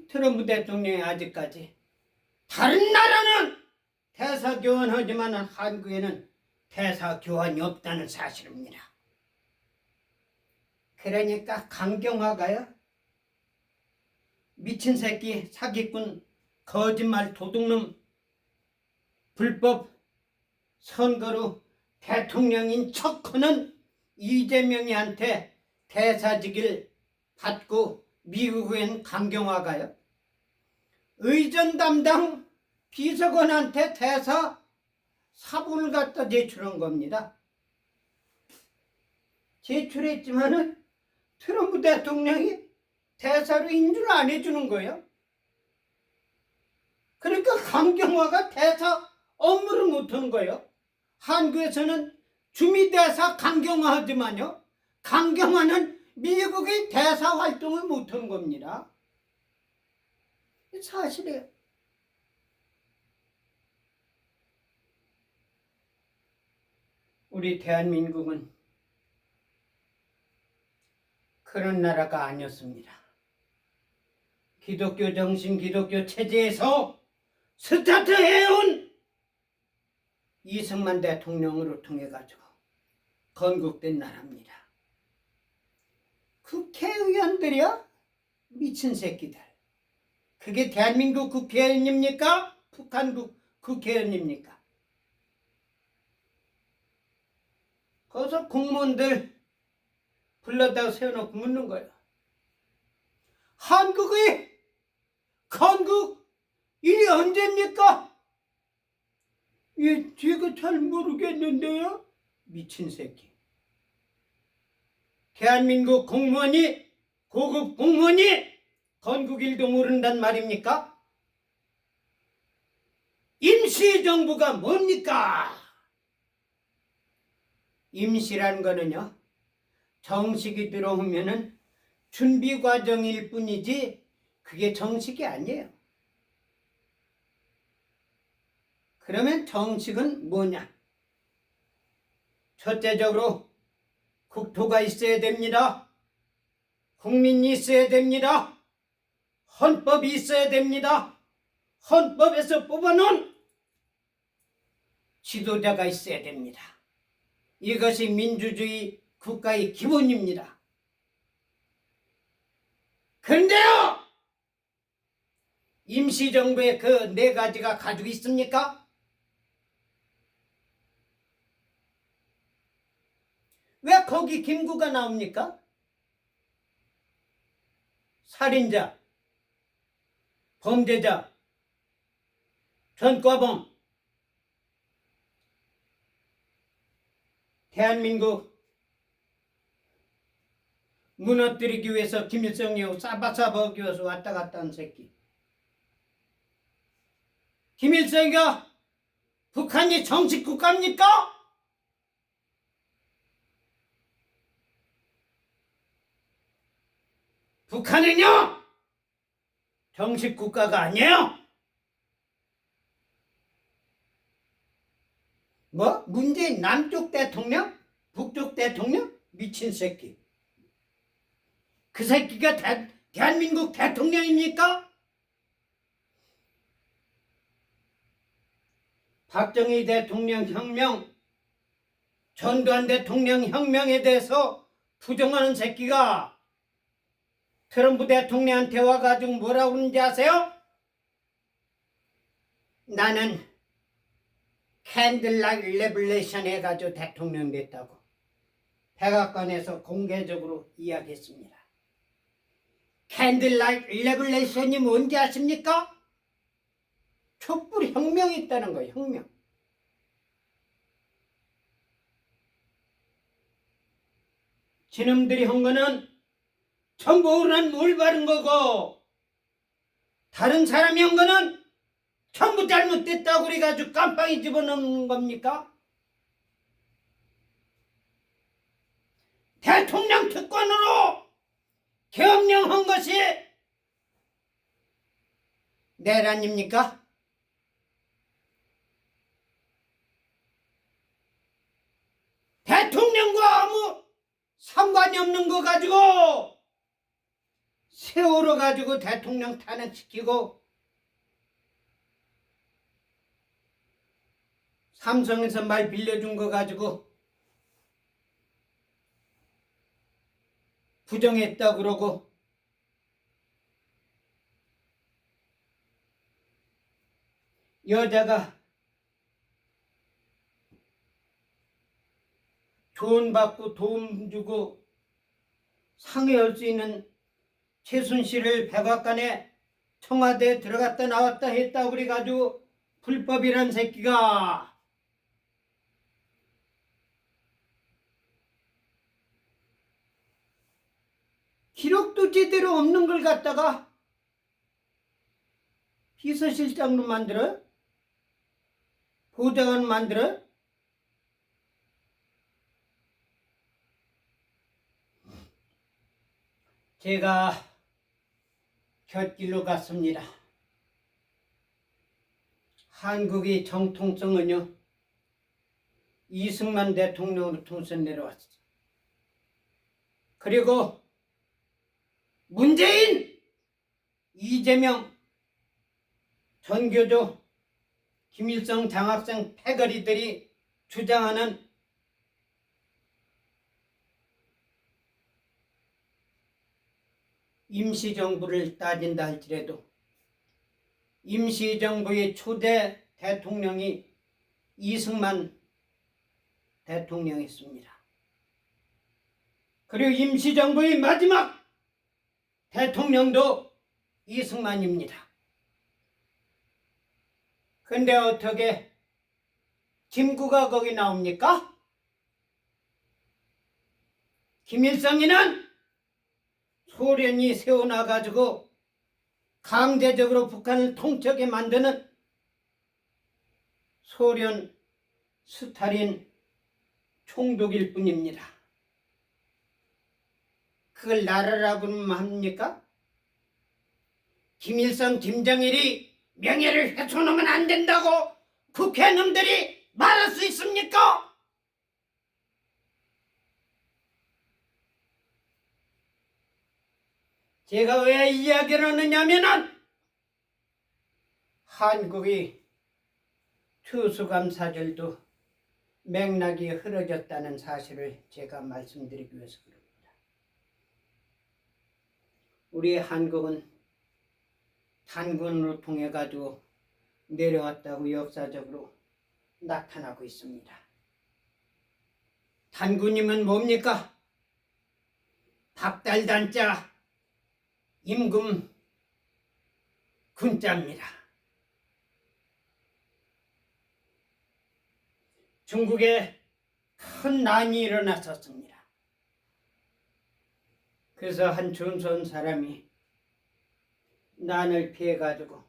트럼프 대통령이 아직까지, 다른 나라는 대사 교환하지만 한국에는 대사 교환이 없다는 사실입니다. 그러니까 강경화가요, 미친 새끼, 사기꾼, 거짓말, 도둑놈, 불법 선거로 대통령인 척하는 이재명이한테 대사직을 받고 미국엔 강경화가요, 의전 담당 비서관한테 대사 사본을 갖다 제출한 겁니다. 제출했지만은 트럼프 대통령이 대사로 인준을 안 해주는 거예요. 그러니까 강경화가 대사 업무를 못하는 거예요. 한국에서는 주미대사 강경화하지만요, 강경화는 미국의 대사 활동을 못하는 겁니다. 사실이에요. 우리 대한민국은 그런 나라가 아니었습니다. 기독교 정신, 기독교 체제에서 스타트해온 이승만 대통령으로 통해 가지고 건국된 나라입니다. 국회의원들이요, 미친 새끼들. 그게 대한민국 국회의원입니까? 북한국 국회의원입니까? 거기서 공무원들 불러다가 세워놓고 묻는 거예요. 한국의 건국 일이 언제입니까? 예, 제가 잘 모르겠는데요. 미친 새끼. 대한민국 공무원이, 고급 공무원이 건국일도 모른단 말입니까? 임시정부가 뭡니까? 임시란 거는요, 정식이 들어오면은 준비 과정일 뿐이지 그게 정식이 아니에요. 그러면 정식은 뭐냐? 첫째적으로 국토가 있어야 됩니다. 국민이 있어야 됩니다. 헌법이 있어야 됩니다. 헌법에서 뽑아놓은 지도자가 있어야 됩니다. 이것이 민주주의 국가의 기본입니다. 그런데요, 임시정부에 그 네 가지가 가지고 있습니까? 왜 거기 김구가 나옵니까? 살인자, 범죄자, 전과범. 대한민국 무너뜨리기 위해서 김일성이 싸바싸바하기 위해서 왔다 갔다 한 새끼. 김일성이가 북한이 정식 국가입니까? 북한은요, 정식 국가가 아니에요. 뭐? 문재인 남쪽 대통령? 북쪽 대통령? 미친 새끼. 그 새끼가 대한민국 대통령입니까? 박정희 대통령 혁명, 전두환 대통령 혁명에 대해서 부정하는 새끼가 트럼프 대통령한테 와가지고 뭐라고 그러는지 아세요? 나는 캔들라이트 레블레이션 해가지고 대통령 됐다고 백악관에서 공개적으로 이야기했습니다. 캔들라이트 레블레이션이 뭔지 아십니까? 촛불 혁명이 있다는 거예요. 혁명. 지놈들이 한 거는 전부 오르는 올바른 거고, 다른 사람이 한 거는 전부 잘못됐다고 그래가지고 깜빵에 집어넣는 겁니까? 대통령 특권으로 계엄령한 것이 내란입니까? 대통령과 아무 상관이 없는 거 가지고 세월호 가지고 대통령 탄핵시키고 삼성에서 말 빌려준 거 가지고 부정했다 그러고 여자가 조언 받고 도움 주고 상의할 수 있는 최순실을 백악관에 청와대에 들어갔다 나왔다 했다고 그래가지고 불법이란 새끼가 기록도 제대로 없는 걸 갖다가 비서실장으로 만들어? 보좌관 만들어? 제가 곁길로 갔습니다. 한국의 정통성은요, 이승만 대통령으로 통선 내려왔어. 그리고 문재인, 이재명, 전교조, 김일성 장학생 패거리들이 주장하는 임시정부를 따진다 할지라도 임시정부의 초대 대통령이 이승만 대통령이었습니다. 그리고 임시정부의 마지막 대통령도 이승만입니다. 근데 어떻게 김구가 거기 나옵니까? 김일성이는 소련이 세워놔가지고 강제적으로 북한을 통째게 만드는 소련 스탈린 총독일 뿐입니다. 그걸 나라라고 합니까? 김일성, 김정일이 명예를 훼손하면 안 된다고 국회의원들이 말할 수 있습니까? 제가 왜 이야기를 하느냐면은 한국의 추수감사절도 맥락이 흐려졌다는 사실을 제가 말씀드리기 위해서 그럽니다. 우리 한국은 단군으로 통해 가지고 내려왔다고 역사적으로 나타나고 있습니다. 단군이면 뭡니까? 박달단자 임금 군자입니다. 중국에 큰 난이 일어났었습니다. 그래서 한 준선 사람이 난을 피해가지고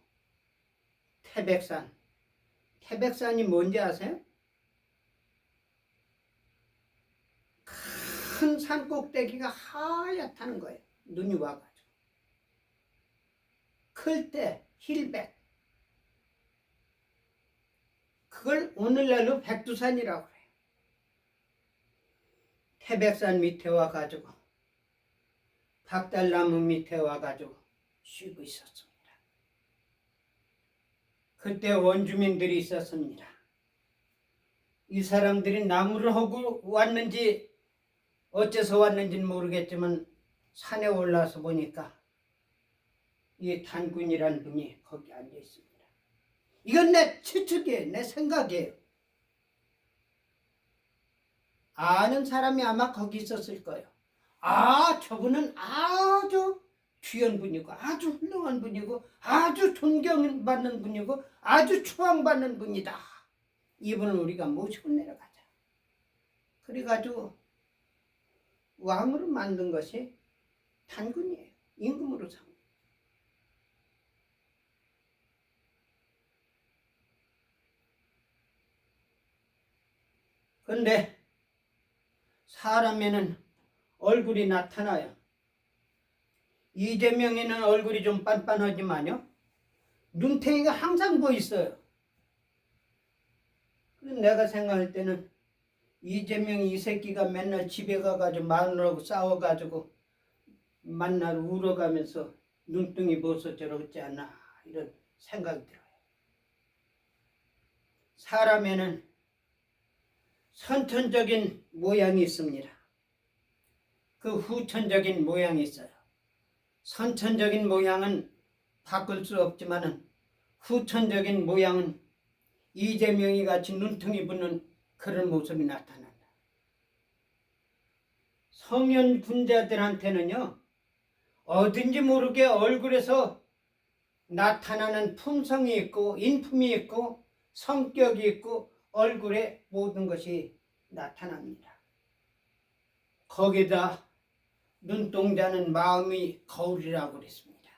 태백산이 뭔지 아세요? 큰 산 꼭대기가 하얗다는 거예요. 눈이 와가지고. 클 때 힐백. 그걸 오늘날로 백두산이라고 해요. 태백산 밑에 와가지고 박달나무 밑에 와가지고 쉬고 있었습니다. 그때 원주민들이 있었습니다. 이 사람들이 나무를 하고 왔는지 어째서 왔는지는 모르겠지만 산에 올라서 보니까 이 단군이라는 분이 거기 앉아 있습니다. 이건 내 추측이에요. 내 생각이에요. 아는 사람이 아마 거기 있었을 거예요. 아, 저분은 아주 귀한 분이고 아주 훌륭한 분이고 아주 존경받는 분이고 아주 추앙받는 분이다. 이분을 우리가 모시고 내려가자. 그래가지고 왕으로 만든 것이 단군이에요. 임금으로 삼은. 근데 사람에는 얼굴이 나타나요. 이재명이는 얼굴이 좀 빤빤하지만요, 눈탱이가 항상 보였어요. 내가 생각할 때는 이재명이 이 새끼가 맨날 집에 가가지고 마누라하고 싸워가지고 만날 울어가면서 눈등이 부어서 저러지 않나, 이런 생각이 들어요. 사람에는 선천적인 모양이 있습니다. 그 후천적인 모양이 있어요. 선천적인 모양은 바꿀 수 없지만 후천적인 모양은 이재명이 같이 눈등이 붙는 그런 모습이 나타난다. 성현 군자들한테는요, 어딘지 모르게 얼굴에서 나타나는 품성이 있고 인품이 있고 성격이 있고 얼굴에 모든 것이 나타납니다. 거기다 눈동자는 마음이 거울이라고 그랬습니다.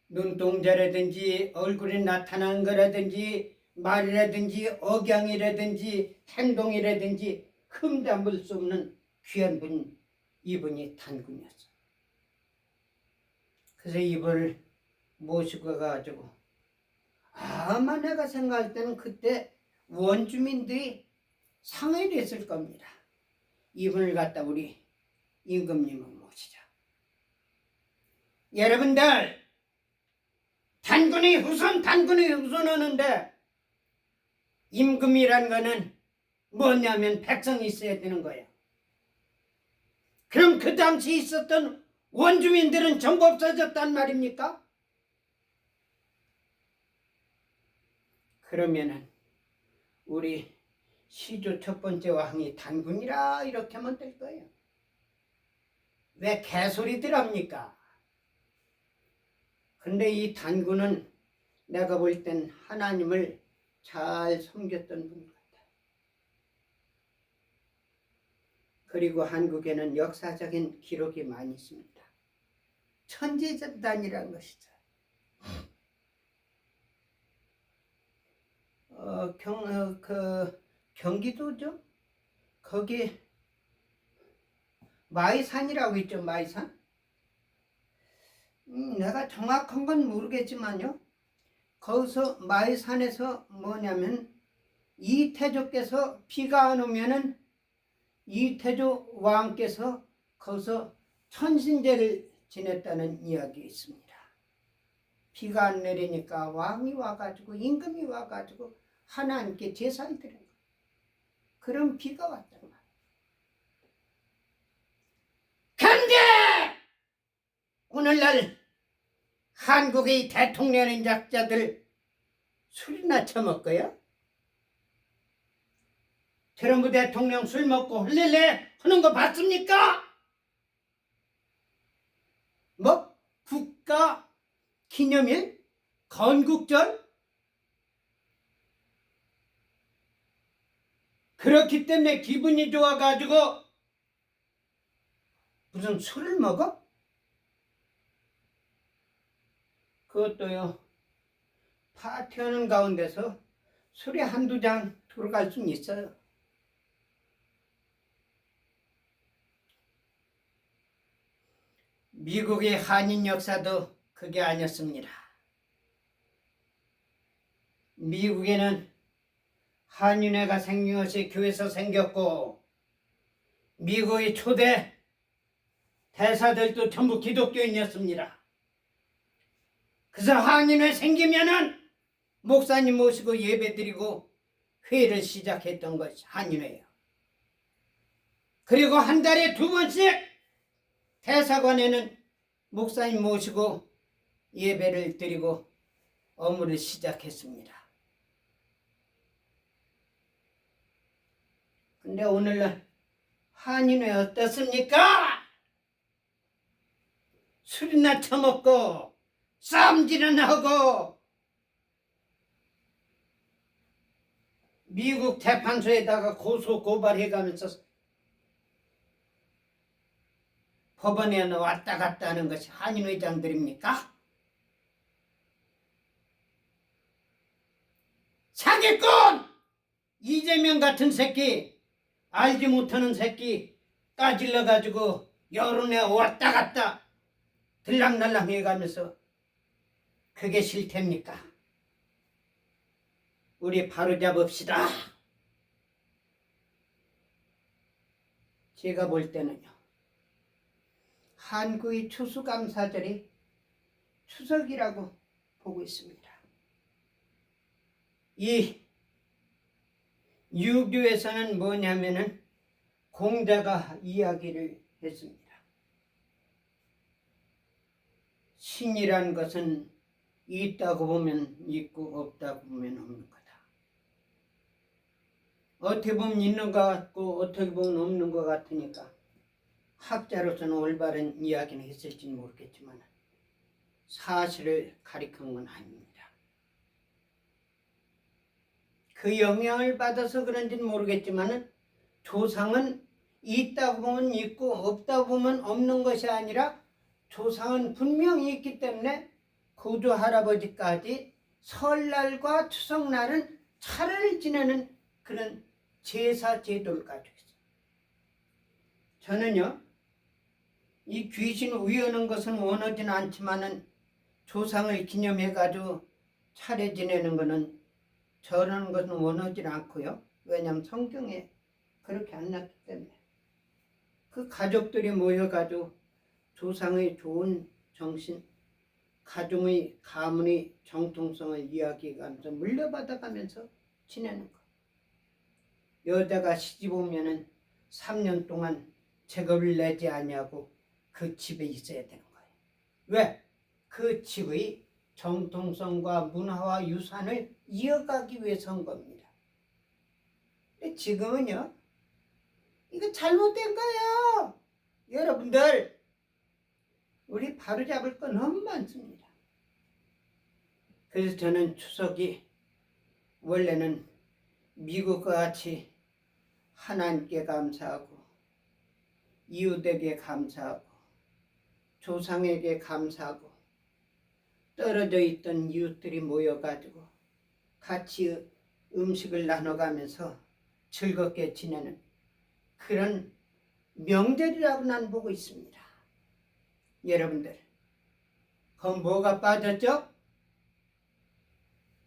눈동자라든지 얼굴에 나타나는 거라든지 말이라든지 억양이라든지 행동이라든지 흠잡을 수 없는 귀한 분, 이분이 단군이었어요. 그래서 이분을 모시고 가지고 아마 내가 생각할 때는 그때 원주민들이 상회를 했을 겁니다. 이분을 갖다 우리 임금님을 모시자. 여러분들, 단군이 후손하는데 임금이란 거는 뭐냐면 백성이 있어야 되는 거예요. 그럼 그 당시 있었던 원주민들은 전부 없어졌단 말입니까? 그러면은 우리 시조 첫 번째 왕이 단군이라 이렇게 하면 될 거예요. 왜 개소리들 합니까? 근데 이 단군은 내가 볼 땐 하나님을 잘 섬겼던 분 같아요. 그리고 한국에는 역사적인 기록이 많이 있습니다. 천지전단이라는 것이죠. 경기도죠? 거기 마이산이라고 있죠, 마이산? 내가 정확한 건 모르겠지만요, 거기서 마이산에서 뭐냐면 이태조께서 비가 안 오면은 이태조 왕께서 거기서 천신제를 지냈다는 이야기 있습니다. 비가 안 내리니까 왕이 와가지고 임금이 와가지고 하나님께 제사를 드린 거예요. 그럼 비가 왔단 말이에요. 그런데 오늘날 한국의 대통령인 작자들 술이나 처먹고요. 트럼프 대통령 술 먹고 헐렐레 하는 거 봤습니까? 뭐 국가 기념일? 건국절? 그렇기 때문에 기분이 좋아가지고 무슨 술을 먹어? 그것도요, 파티하는 가운데서 술이 한두 잔 들어갈 수는 있어요. 미국의 한인 역사도 그게 아니었습니다. 미국에는 한인회가 생긴 것이 교회에서 생겼고, 미국의 초대 대사들도 전부 기독교인이었습니다. 그래서 한인회 생기면은 목사님 모시고 예배드리고 회를 시작했던 것이 한인회예요. 그리고 한 달에 2번씩 대사관에는 목사님 모시고 예배를 드리고 업무를 시작했습니다. 근데 오늘날 한인회 어떻습니까? 술이나 처먹고 싸움질은 하고 미국 재판소에다가 고소 고발해가면서 법원에 왔다 갔다 하는 것이 한인회장들입니까? 사기꾼! 이재명 같은 새끼, 알지 못하는 새끼 따질러가지고 여론에 왔다 갔다 들락날락 해가면서 그게 싫답니까? 우리 바로잡읍시다. 제가 볼 때는요, 한국의 추수감사절이 추석이라고 보고 있습니다. 이 유교에서는 뭐냐면은 공자가 이야기를 했습니다. 신이란 것은 있다고 보면 있고 없다고 보면 없는 거다. 어떻게 보면 있는 것 같고 어떻게 보면 없는 것 같으니까 학자로서는 올바른 이야기는 했을지는 모르겠지만 사실을 가리킨 건 아닙니다. 그 영향을 받아서 그런지는 모르겠지만 조상은 있다고 보면 있고 없다고 보면 없는 것이 아니라 조상은 분명히 있기 때문에 고조 할아버지까지 설날과 추석날은 차례를 지내는 그런 제사 제도를 가지고 있어요. 저는요, 이 귀신 우연한 것은 원하지는 않지만은 조상을 기념해가지고 차례 지내는 것은 저러는 것은 원하지 않고요. 왜냐하면 성경에 그렇게 안 났기 때문에. 그 가족들이 모여가지고 조상의 좋은 정신, 가정의 가문의 정통성을 이야기하면서 물려받아가면서 지내는 거. 여자가 시집 오면은 3년 동안 제급을 내지 아니하고 그 집에 있어야 되는 거예요. 왜? 그 집의 정통성과 문화와 유산을 이어가기 위해서인 겁니다. 근데 지금은요, 이거 잘못된 거예요. 여러분들, 우리 바로잡을 건 너무 많습니다. 그래서 저는 추석이 원래는 미국과 같이 하나님께 감사하고 이웃에게 감사하고 조상에게 감사하고 떨어져 있던 이웃들이 모여가지고 같이 음식을 나눠가면서 즐겁게 지내는 그런 명절이라고 난 보고 있습니다. 여러분들, 그럼 뭐가 빠졌죠?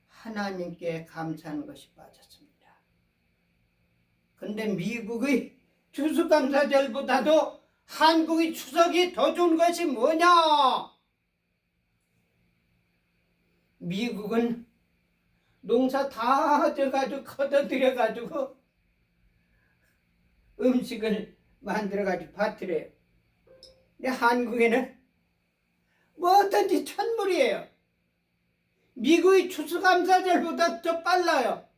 하나님께 감사하는 것이 빠졌습니다. 근데 미국의 추수감사절보다도 한국의 추석이 더 좋은 것이 뭐냐? 미국은 농사 다 져가지고 걷어들여가지고 음식을 만들어가지고 밭을. 근데 한국에는 뭐든지 천물이에요. 미국의 추수감사절보다 더 빨라요.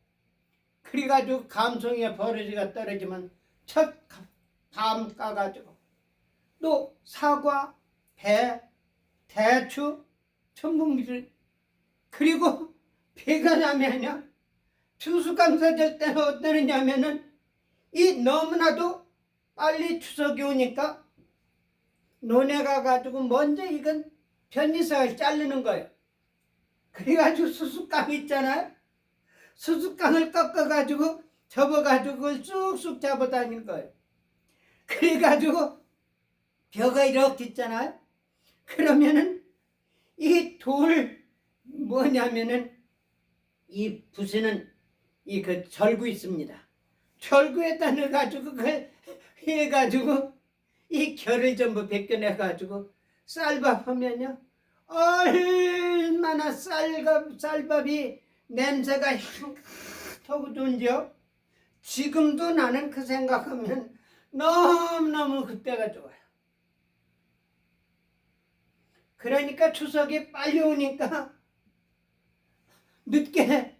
그래가지고 감성의 버러지가 떨어지면 첫 밤 까가지고 또 사과, 배, 대추, 전분미를. 그리고 배가 나면요, 추수감사절 때는 어떠느냐면은 이 너무나도 빨리 추석이 오니까 논에 가가지고 먼저 이건 편리석을 자르는 거예요. 그래가지고 수수깡 있잖아요. 수수깡을 꺾어가지고 접어가지고 그걸 쑥쑥 잡아다니는 거예요. 그래가지고 벼가 이렇게 있잖아요. 그러면은 이 돌 뭐냐면은 이 부시는 이 그 절구 있습니다. 절구에다 넣어가지고 그걸 해가지고 이 결을 전부 벗겨내가지고 쌀밥 하면요, 얼마나 쌀밥이 냄새가 향긋하고 좋은지요. 지금도 나는 그 생각하면 너무너무 그때가 좋아요. 그러니까 추석이 빨리 오니까 늦게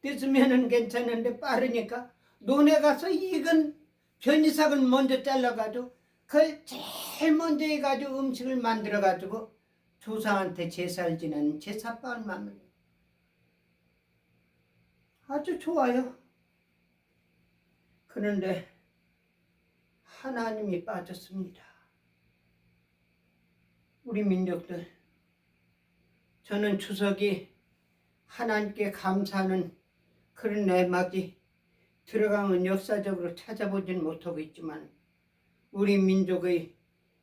됐으면 괜찮은데 빠르니까 논에 가서 익은 변이삭을 먼저 잘라가지고 그걸 제일 먼저 해가지고 음식을 만들어가지고 조상한테 제사를 지내는 제사밥을 만들어요. 아주 좋아요. 그런데 하나님이 빠졌습니다. 우리 민족들, 저는 추석이 하나님께 감사하는 그런 내막이 들어가면 역사적으로 찾아보진 못하고 있지만 우리 민족의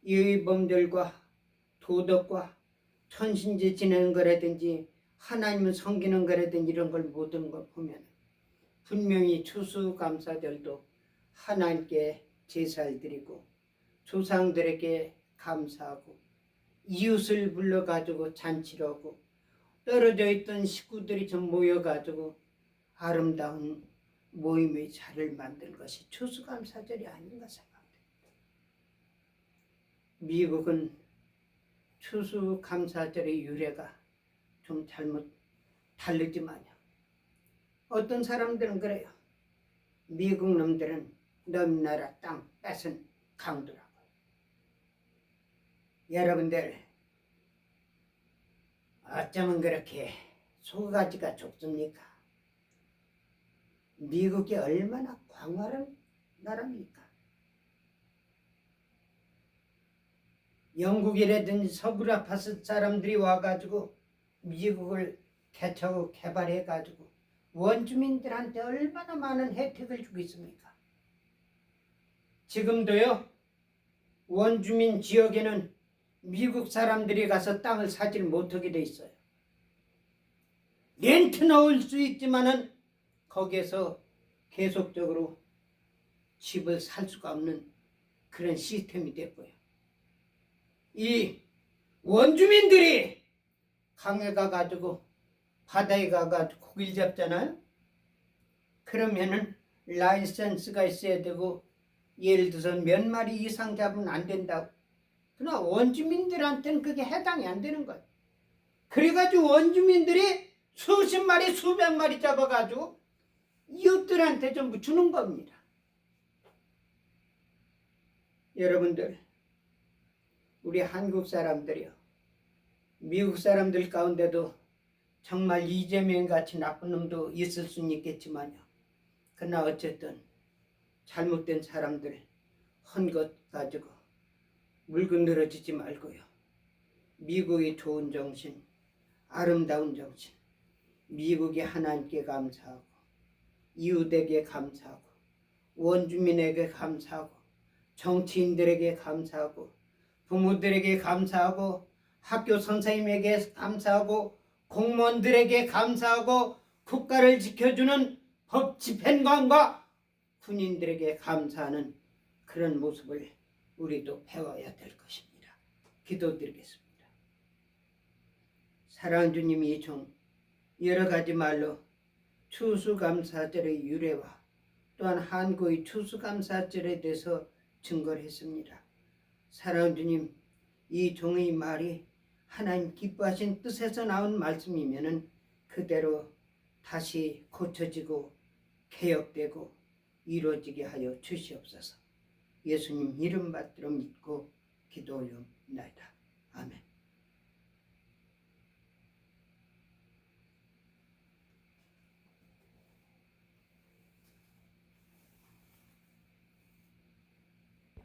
예의범들과 도덕과 천신제 지내는 거라든지 하나님을 섬기는 거라든지 이런 걸 모든 걸 보면 분명히 추수감사절도 하나님께 제사를 드리고 조상들에게 감사하고 이웃을 불러가지고 잔치를 하고 떨어져 있던 식구들이 좀 모여가지고 아름다운 모임의 자리를 만든 것이 추수감사절이 아닌가 생각합니다. 미국은 추수감사절의 유래가 좀 잘못 다르지만요. 어떤 사람들은 그래요. 미국 놈들은 너희 나라 땅 뺏은 강도라고. 여러분들 어쩌면 그렇게 소가지가 좁습니까? 미국이 얼마나 광활한 나라입니까? 영국이라든지 서브라파스 사람들이 와가지고 미국을 개척하고 개발해가지고 원주민들한테 얼마나 많은 혜택을 주고 있습니까? 지금도요, 원주민 지역에는 미국 사람들이 가서 땅을 사질 못하게 돼 있어요. 렌트 넣을 수 있지만은 거기에서 계속적으로 집을 살 수가 없는 그런 시스템이 됐고요. 이 원주민들이 강에 가가지고 바다에 가가지고 고기를 잡잖아요. 그러면은 라이센스가 있어야 되고 예를 들어서 몇 마리 이상 잡으면 안 된다고. 그러나 원주민들한테는 그게 해당이 안 되는 거예요. 그래가지고 원주민들이 수십 마리 수백 마리 잡아가지고 이웃들한테 전부 주는 겁니다. 여러분들, 우리 한국 사람들이요, 미국 사람들 가운데도 정말 이재명 같이 나쁜 놈도 있을 수는 있겠지만요. 그러나 어쨌든 잘못된 사람들 헌 것 가지고 물고 늘어지지 말고요. 미국의 좋은 정신, 아름다운 정신, 미국의 하나님께 감사하고 이웃에게 감사하고 원주민에게 감사하고 정치인들에게 감사하고 부모들에게 감사하고 학교 선생님에게 감사하고 공무원들에게 감사하고 국가를 지켜주는 법 집행관과 군인들에게 감사하는 그런 모습을 우리도 배워야 될 것입니다. 기도드리겠습니다. 사랑하는 주님, 이 종 여러 가지 말로 추수감사절의 유래와 또한 한국의 추수감사절에 대해서 증거를 했습니다. 사랑하는 주님, 이 종의 말이 하나님 기뻐하신 뜻에서 나온 말씀이면은 그대로 다시 고쳐지고 개혁되고 이루어지게 하여 주시옵소서. 예수님 이름 받들어 믿고 기도하옵나이다. 아멘.